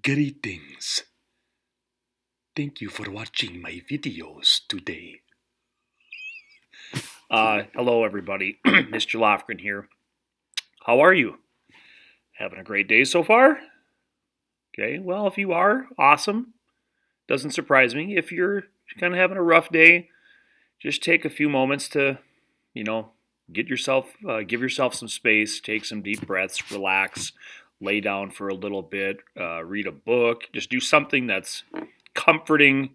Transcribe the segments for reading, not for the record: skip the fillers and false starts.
Greetings. Thank you for watching my videos today. Hello everybody, Mr. Lofgren here. How are you? Having a great day so far? Okay, well, if you are, awesome. Doesn't surprise me. If you're kind of having a rough day, just take a few moments to, give yourself some space, take some deep breaths, relax, lay down for a little bit, read a book, just do something that's comforting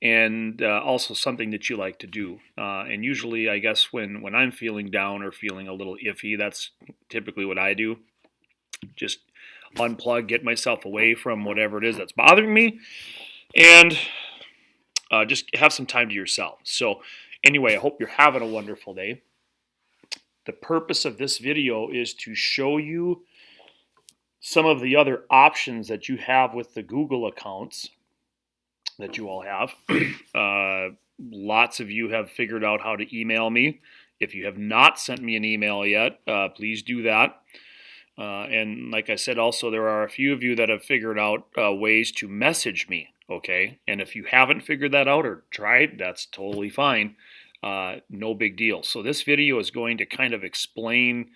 and also something that you like to do. And usually, I guess, when I'm feeling down or feeling a little iffy, that's typically what I do. Just unplug, get myself away from whatever it is that's bothering me, and just have some time to yourself. So anyway, I hope you're having a wonderful day. The purpose of this video is to show you some of the other options that you have with the Google accounts that you all have. Lots of you have figured out how to email me. If you have not sent me an email yet, please do that. And like I said, also, there are a few of you that have figured out ways to message me, okay? And if you haven't figured that out or tried, that's totally fine. No big deal. So this video is going to kind of explain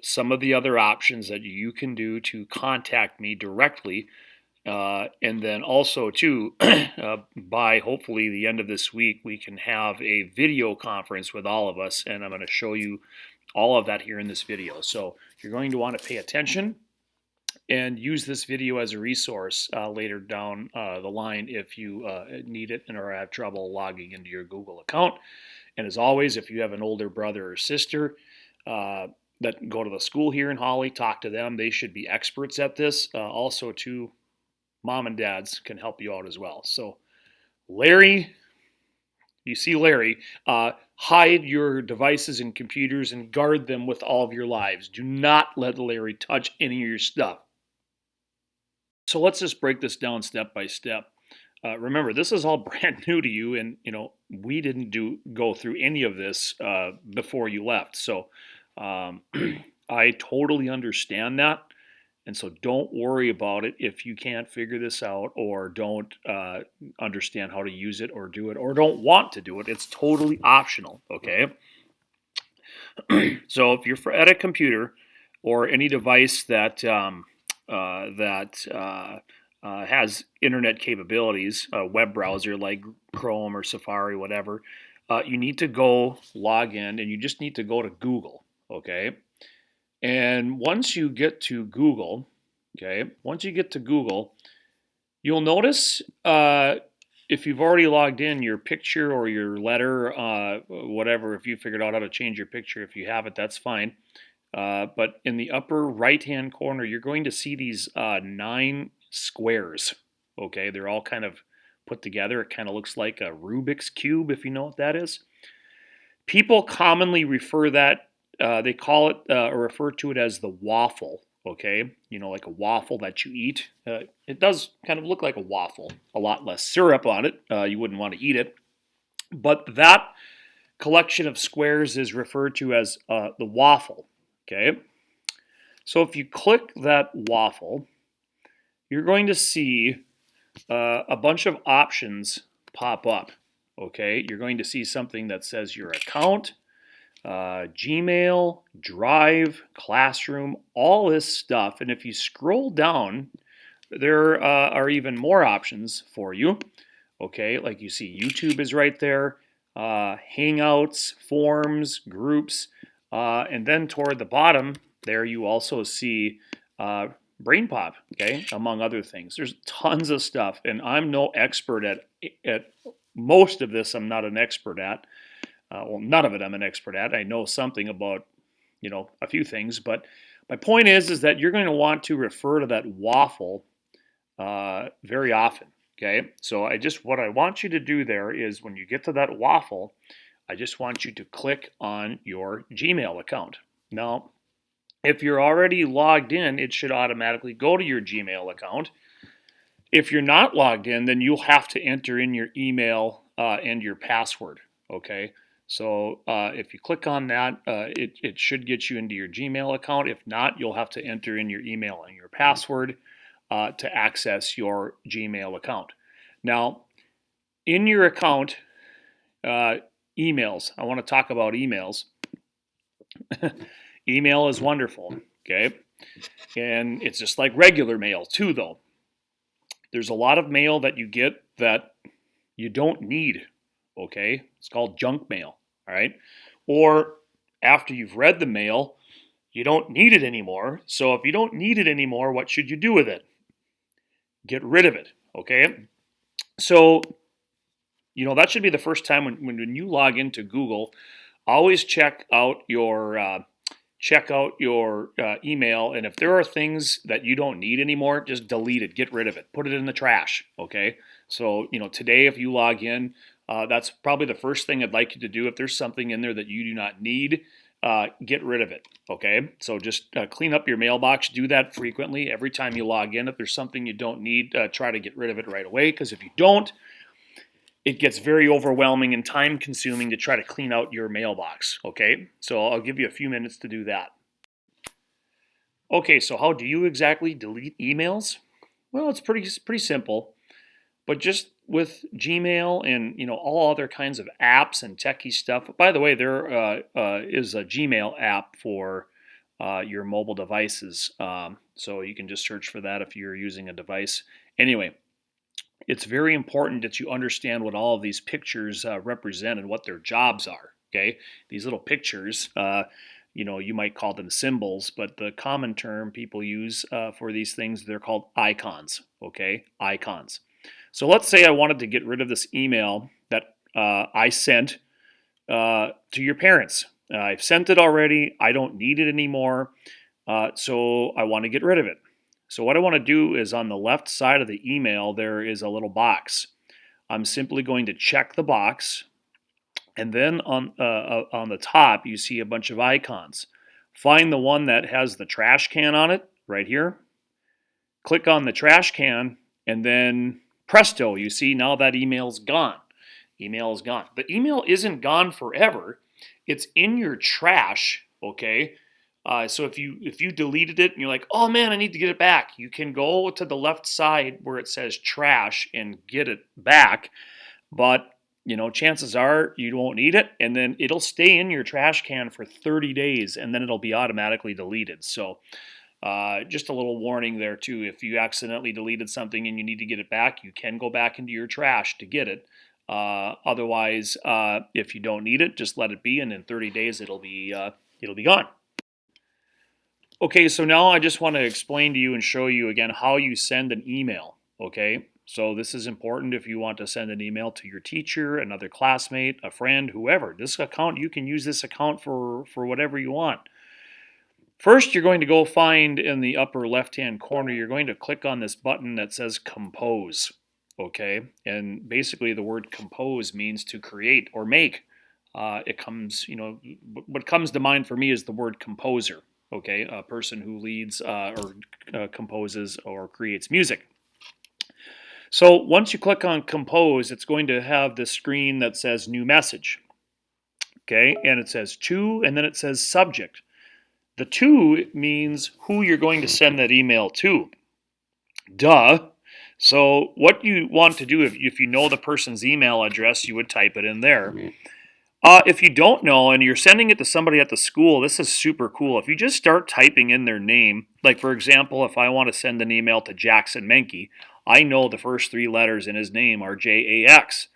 some of the other options that you can do to contact me directly. And then also, too, by hopefully the end of this week, we can have a video conference with all of us, and I'm going to show you all of that here in this video. So you're going to want to pay attention and use this video as a resource later down the line if you need it or have trouble logging into your Google account. And as always, if you have an older brother or sister that go to the school here in Holly, talk to them. They should be experts at this. Also, too, mom and dads can help you out as well. So Larry, you see Larry, hide your devices and computers and guard them with all of your lives. Do not let Larry touch any of your stuff. So let's just break this down step by step. Remember, this is all brand new to you, and we didn't go through any of this before you left. So I totally understand that. And so don't worry about it if you can't figure this out or don't understand how to use it or do it or don't want to do it. It's totally optional, okay? So if you're at a computer or any device that has internet capabilities, a web browser like Chrome or Safari, whatever, you need to go log in and you just need to go to Google, okay? And once you get to Google, you'll notice if you've already logged in, your picture or your letter, whatever, if you figured out how to change your picture, if you haven't, that's fine. But in the upper right-hand corner, you're going to see these 9 squares, okay? They're all kind of put together. It kind of looks like a Rubik's Cube, if you know what that is. People commonly refer that they call it or refer to it as the waffle, okay? Like a waffle that you eat. It does kind of look like a waffle, a lot less syrup on it. You wouldn't want to eat it. But that collection of squares is referred to as the waffle, okay? So if you click that waffle, you're going to see a bunch of options pop up, okay? You're going to see something that says your account, Gmail, Drive, Classroom, all this stuff. And if you scroll down, there are even more options for you. Okay, like you see YouTube is right there, Hangouts, Forms, Groups, and then toward the bottom there you also see BrainPop, okay, among other things. There's tons of stuff, and I'm no expert at most of this. I'm not an expert at. Well, none of it I'm an expert at. I know something about, a few things. But my point is that you're going to want to refer to that waffle very often, okay? So what I want you to do there is when you get to that waffle, I just want you to click on your Gmail account. Now, if you're already logged in, it should automatically go to your Gmail account. If you're not logged in, then you'll have to enter in your email and your password, okay? So if you click on that, it should get you into your Gmail account. If not, you'll have to enter in your email and your password. to access your Gmail account. Now, in your account, emails. I want to talk about emails. Email is wonderful, okay? And it's just like regular mail too, though. There's a lot of mail that you get that you don't need, okay? It's called junk mail, all right? Or after you've read the mail, you don't need it anymore. So if you don't need it anymore, what should you do with it? Get rid of it, okay? So, that should be the first time when you log into Google, always check out your email, and if there are things that you don't need anymore, just delete it, get rid of it, put it in the trash, okay? So, today if you log in, that's probably the first thing I'd like you to do. If there's something in there that you do not need, get rid of it, okay? So just clean up your mailbox, do that frequently. Every time you log in, if there's something you don't need, try to get rid of it right away, because if you don't, it gets very overwhelming and time consuming to try to clean out your mailbox, okay? So I'll give you a few minutes to do that. Okay, so how do you exactly delete emails? Well, it's pretty simple, but just with Gmail and all other kinds of apps and techie stuff. By the way, there is a Gmail app for your mobile devices, so you can just search for that if you're using a device. Anyway, it's very important that you understand what all of these pictures represent and what their jobs are. Okay, these little pictures, you might call them symbols, but the common term people use for these things, they're called icons. Okay, icons. So let's say I wanted to get rid of this email that I sent to your parents. I've sent it already. I don't need it anymore. So I want to get rid of it. So what I want to do is on the left side of the email, there is a little box. I'm simply going to check the box. And then on the top, you see a bunch of icons. Find the one that has the trash can on it right here. Click on the trash can, and then presto, you see now that email's gone. Email is gone. The email isn't gone forever. It's in your trash, okay? So if you deleted it and you're like, oh man, I need to get it back, you can go to the left side where it says trash and get it back. But chances are you won't need it, and then it'll stay in your trash can for 30 days, and then it'll be automatically deleted. So just a little warning there too. If you accidentally deleted something and you need to get it back, you can go back into your trash to get it. Otherwise, if you don't need it, just let it be, and in 30 days it'll be gone. Okay, so now I just want to explain to you and show you again how you send an email. Okay, so this is important if you want to send an email to your teacher, another classmate, a friend, whoever. This account, you can use this account for whatever you want. First, you're going to go find in the upper left-hand corner, you're going to click on this button that says Compose. Okay, and basically the word compose means to create or make. It comes, what comes to mind for me is the word composer. Okay, a person who leads or composes or creates music. So once you click on Compose, it's going to have this screen that says New Message. Okay, and it says To, and then it says Subject. The To means who you're going to send that email to. Duh. So what you want to do, if you know the person's email address, you would type it in there. If you don't know and you're sending it to somebody at the school, this is super cool. If you just start typing in their name, like for example, if I want to send an email to Jackson Menke, I know the first three letters in his name are J-A-X.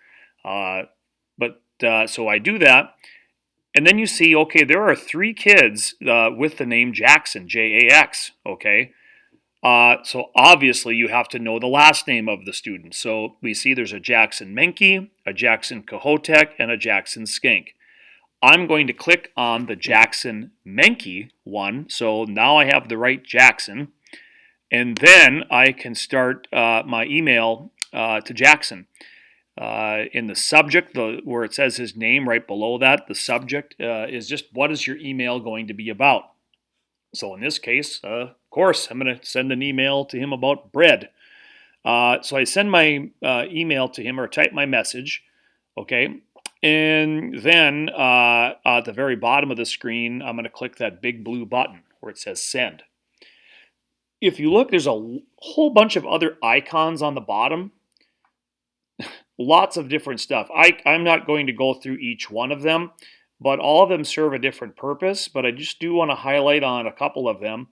So I do that. And then you see, okay, there are 3 kids with the name Jackson, J-A-X, okay? So obviously you have to know the last name of the student. So we see there's a Jackson Menke, a Jackson Kohotek, and a Jackson Skank. I'm going to click on the Jackson Menke one, so now I have the right Jackson. And then I can start my email to Jackson. In the subject, where it says his name right below that, the subject is just what is your email going to be about. So in this case, of course, I'm going to send an email to him about bread. So I send my email to him or type my message, okay? And then at the very bottom of the screen, I'm going to click that big blue button where it says Send. if you look, there's a whole bunch of other icons on the bottom. Lots of different stuff. I'm not going to go through each one of them, but all of them serve a different purpose. But I just do want to highlight on a couple of them.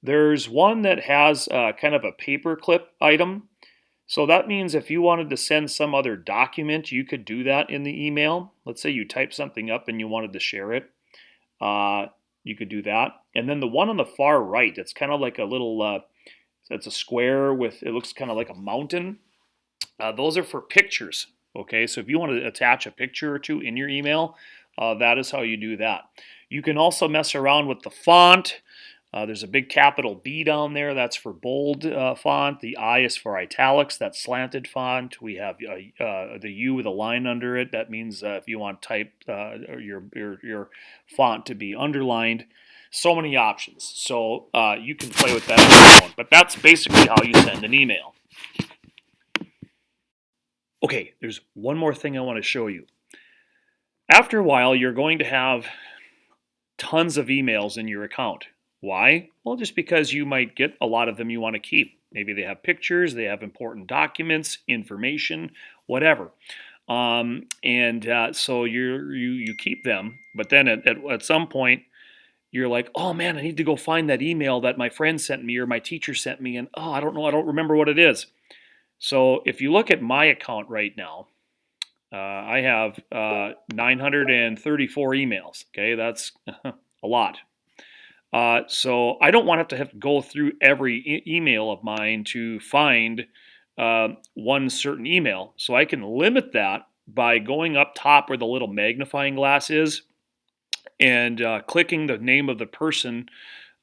There's one that has kind of a paperclip item. So that means if you wanted to send some other document, you could do that in the email. Let's say you type something up and you wanted to share it. You could do that. And then the one on the far right, it's kind of like a little, it's a square with, it looks kind of like a mountain. Those are for pictures, okay? So if you want to attach a picture or two in your email, that is how you do that. You can also mess around with the font. There's a big capital B down there. That's for bold font. The I is for italics. That's slanted font. We have the U with a line under it. That means if you want type your font to be underlined. So many options. So you can play with that on your own. But that's basically how you send an email. Okay, there's one more thing I want to show you. After a while, you're going to have tons of emails in your account. Why? Well, just because you might get a lot of them you want to keep. Maybe they have pictures, they have important documents, information, whatever. So you keep them, but then at some point, you're like, oh man, I need to go find that email that my friend sent me or my teacher sent me, and I don't know, I don't remember what it is. So if you look at my account right now, I have 934 emails. Okay, that's a lot. So I don't want to have to go through every email of mine to find one certain email. So I can limit that by going up top where the little magnifying glass is and clicking the name of the person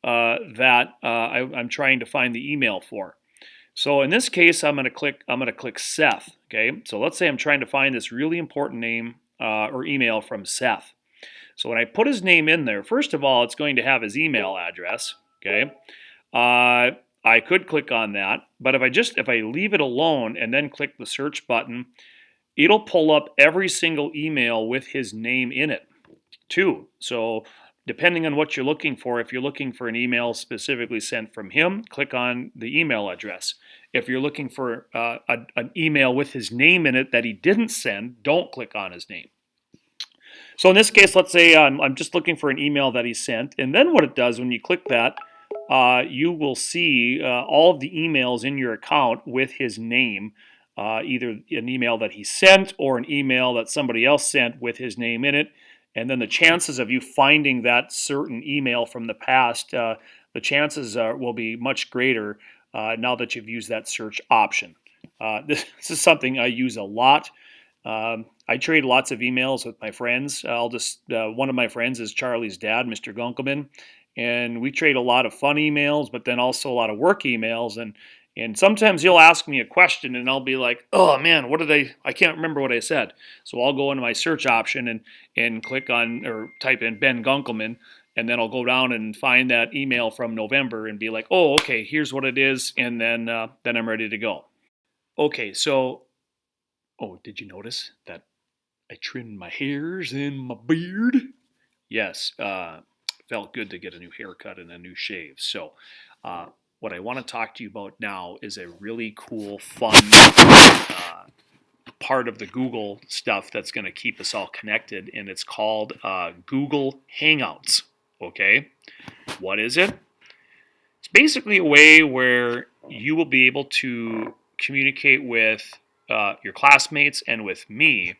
that I'm trying to find the email for. So in this case, I'm going to click Seth. Okay, so let's say I'm trying to find this really important name or email from Seth. So when I put his name in there, first of all, it's going to have his email address. Okay, I could click on that, but if I leave it alone and then click the search button, it'll pull up every single email with his name in it too. So depending on what you're looking for, if you're looking for an email specifically sent from him, click on the email address. If you're looking for an email with his name in it that he didn't send, don't click on his name. So in this case, let's say I'm just looking for an email that he sent, and then what it does when you click that, you will see all of the emails in your account with his name, either an email that he sent or an email that somebody else sent with his name in it. And then the chances of you finding that certain email from the past, the chances will be much greater now that you've used that search option. This is something I use a lot. I trade lots of emails with my friends. One of my friends is Charlie's dad, Mr. Gunkelman, and we trade a lot of fun emails, but then also a lot of work emails. And sometimes he'll ask me a question and I'll be like, oh man, I can't remember what I said. So I'll go into my search option and click on or type in Ben Gunkelman, and then I'll go down and find that email from November and be like, oh, okay, here's what it is, and then I'm ready to go. Okay, so, did you notice that I trimmed my hairs and my beard? Yes, felt good to get a new haircut and a new shave. So, what I want to talk to you about now is a really cool, fun part of the Google stuff that's going to keep us all connected, and it's called Google Hangouts. Okay, what is it? It's basically a way where you will be able to communicate with your classmates and with me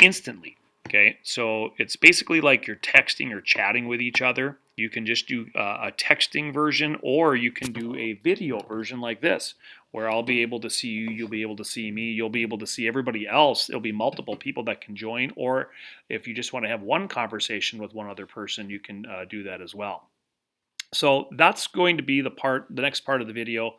instantly. Okay, so it's basically like you're texting or chatting with each other. You can just do a texting version, or you can do a video version like this, where I'll be able to see you, you'll be able to see me, you'll be able to see everybody else. There'll be multiple people that can join, or if you just want to have one conversation with one other person, you can do that as well. So that's going to be the next part of the video.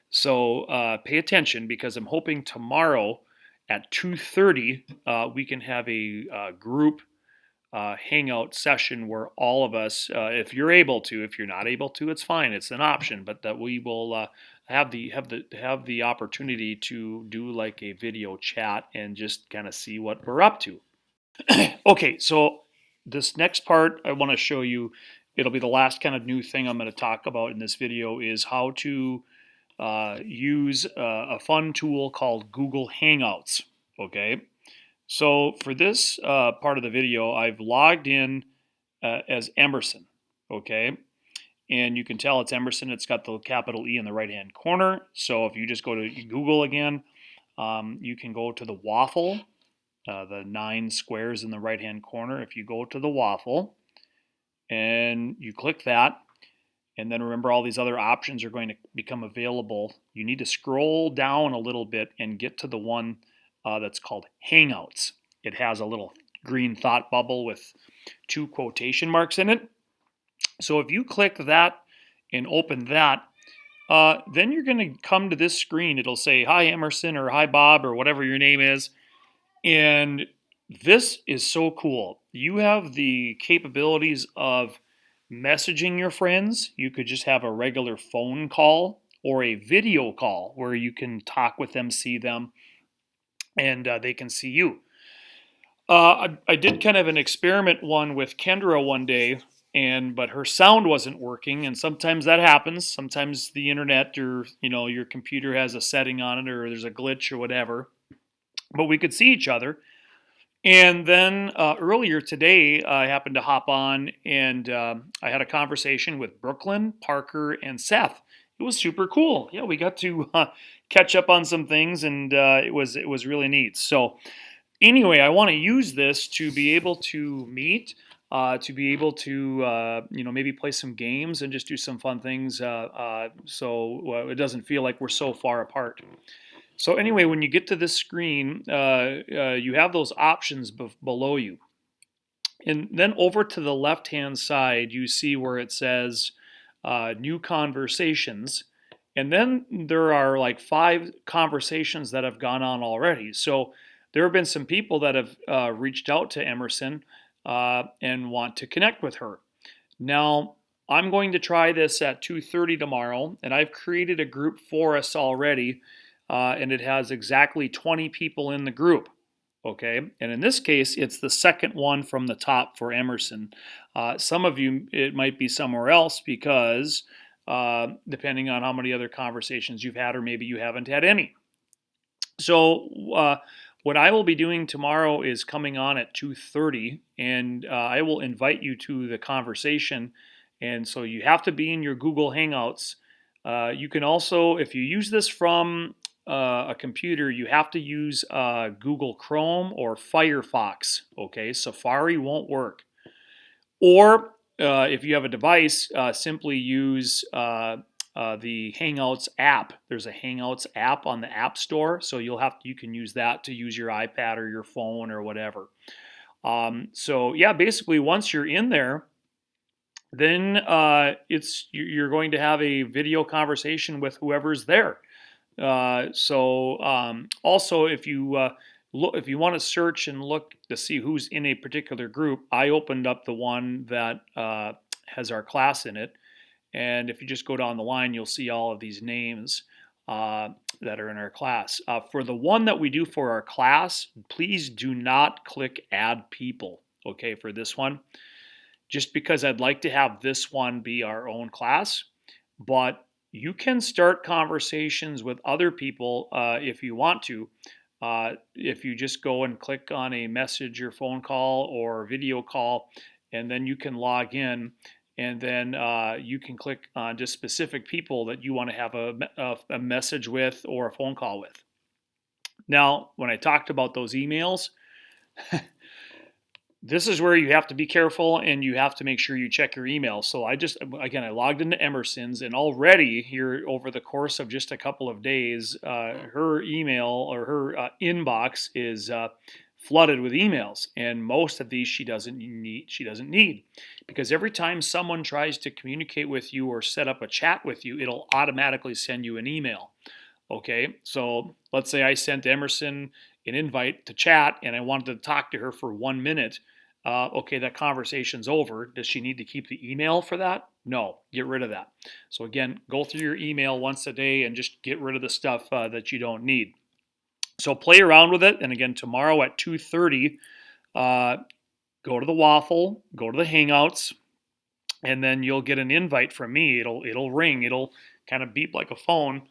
So pay attention, because I'm hoping tomorrow at 2:30 we can have a group hangout session where all of us, if you're able to, if you're not able to, it's fine, it's an option, but that we will have the opportunity to do like a video chat and just kind of see what we're up to. Okay, so this next part I want to show you it'll be the last kind of new thing I'm going to talk about in this video is how to use a fun tool called Google Hangouts. Okay, so for this part of the video, I've logged in as Emerson. Okay, and you can tell it's Emerson. It's got the capital E in the right-hand corner. So if you just go to Google again, you can go to the waffle, the 9 squares in the right-hand corner. If you go to the waffle and you click that, and then remember all these other options are going to become available. You need to scroll down a little bit and get to the one that's called Hangouts. It has a little green thought bubble with 2 quotation marks in it. So if you click that and open that, then you're going to come to this screen. It'll say, hi, Emerson, or hi, Bob, or whatever your name is. And this is so cool. You have the capabilities of messaging your friends. You could just have a regular phone call or a video call where you can talk with them, see them, and they can see you. I did kind of an experiment one with Kendra one day, but her sound wasn't working, and sometimes that happens. Sometimes the internet or your computer has a setting on it, or there's a glitch or whatever. But we could see each other. And then earlier today, I happened to hop on, and I had a conversation with Brooklyn, Parker, and Seth. It was super cool. Yeah, we got to catch up on some things, and it was really neat. So anyway, I want to use this to be able to meet, to be able to maybe play some games and just do some fun things, so it doesn't feel like we're so far apart. So anyway, when you get to this screen, you have those options below you. And then over to the left-hand side, you see where it says New Conversations. And then there are like 5 conversations that have gone on already. So there have been some people that have reached out to Emerson and want to connect with her. Now, I'm going to try this at 2:30 tomorrow, and I've created a group for us already. And it has exactly 20 people in the group, okay? And in this case, it's the second one from the top for Emerson. Some of you, it might be somewhere else because depending on how many other conversations you've had, or maybe you haven't had any. So what I will be doing tomorrow is coming on at 2:30, and I will invite you to the conversation. And so you have to be in your Google Hangouts. You can also, if you use this from a computer, you have to use Google Chrome or Firefox. Okay, Safari won't work. Or if you have a device, simply use the Hangouts app. There's a Hangouts app on the App Store, so you can use that to use your iPad or your phone or whatever. So yeah, basically once you're in there, then you're going to have a video conversation with whoever's there. Also, if you want to search and look to see who's in a particular group, I opened up the one that has our class in it, and if you just go down the line, you'll see all of these names that are in our class. For the one that we do for our class, please do not click Add People. Okay, for this one, just because I'd like to have this one be our own class, but you can start conversations with other people if you want to. If you just go and click on a message or phone call or video call, and then you can log in, and then you can click on just specific people that you want to have a message with or a phone call with. Now, when I talked about those emails, this is where you have to be careful and you have to make sure you check your email. So I logged into Emerson's, and already here over the course of just a couple of days, her email or her inbox is flooded with emails, and most of these she doesn't need because every time someone tries to communicate with you or set up a chat with you, it'll automatically send you an email. Okay, so let's say I sent Emerson an invite to chat and I wanted to talk to her for 1 minute. Okay, that conversation's over. Does she need to keep the email for that? No, get rid of that. So again, go through your email once a day and just get rid of the stuff that you don't need. So play around with it. And again, tomorrow at 2:30, go to the Waffle, go to the Hangouts, and then you'll get an invite from me. It'll ring. It'll kind of beep like a phone,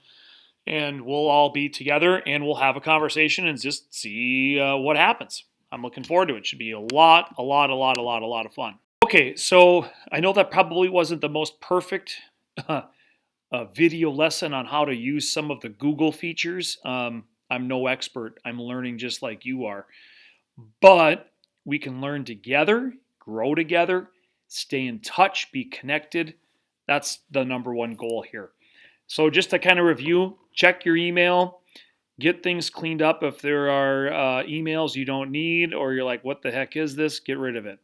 and we'll all be together and we'll have a conversation and just see what happens. I'm looking forward to it. It should be a lot of fun. Okay, so I know that probably wasn't the most perfect video lesson on how to use some of the Google features. I'm no expert. I'm learning just like you are. But we can learn together, grow together, stay in touch, be connected. That's the number one goal here. So just to kind of review, check your email, get things cleaned up. If there are emails you don't need or you're like, what the heck is this? Get rid of it.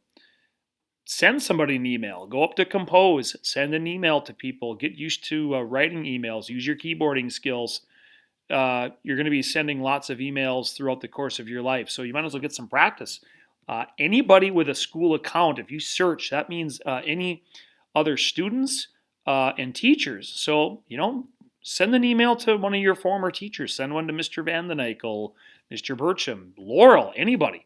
Send somebody an email. Go up to Compose. Send an email to people. Get used to writing emails. Use your keyboarding skills. You're going to be sending lots of emails throughout the course of your life, so you might as well get some practice. Anybody with a school account, if you search, that means any other students and teachers. So, send an email to one of your former teachers. Send one to Mr. Van den Eyck, Mr. Burcham, Laurel, anybody.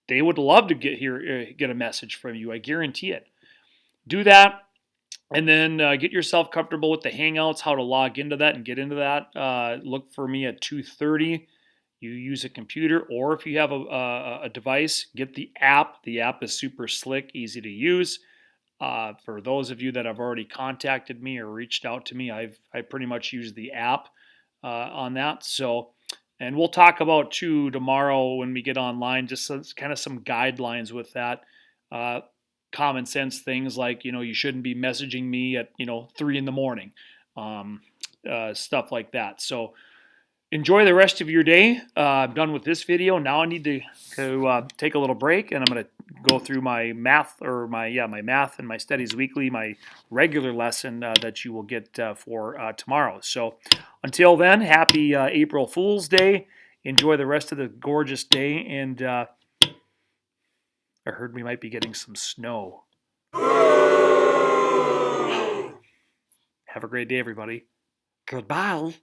They would love to get a message from you. I guarantee it. Do that, and then get yourself comfortable with the Hangouts, how to log into that and get into that. Look for me at 2:30. You use a computer, or if you have a device, get the app. The app is super slick, easy to use. For those of you that have already contacted me or reached out to me, I pretty much use the app on that. So. And we'll talk about too tomorrow when we get online, just kind of some guidelines with that. Common sense things like, you shouldn't be messaging me at, 3 in the morning, stuff like that. So enjoy the rest of your day. I'm done with this video. Now I need to take a little break, and I'm going to go through my math my math and my studies weekly, my regular lesson that you will get for tomorrow. So until then, happy April Fool's Day. Enjoy the rest of the gorgeous day, and I heard we might be getting some snow. Have a great day, everybody. Goodbye.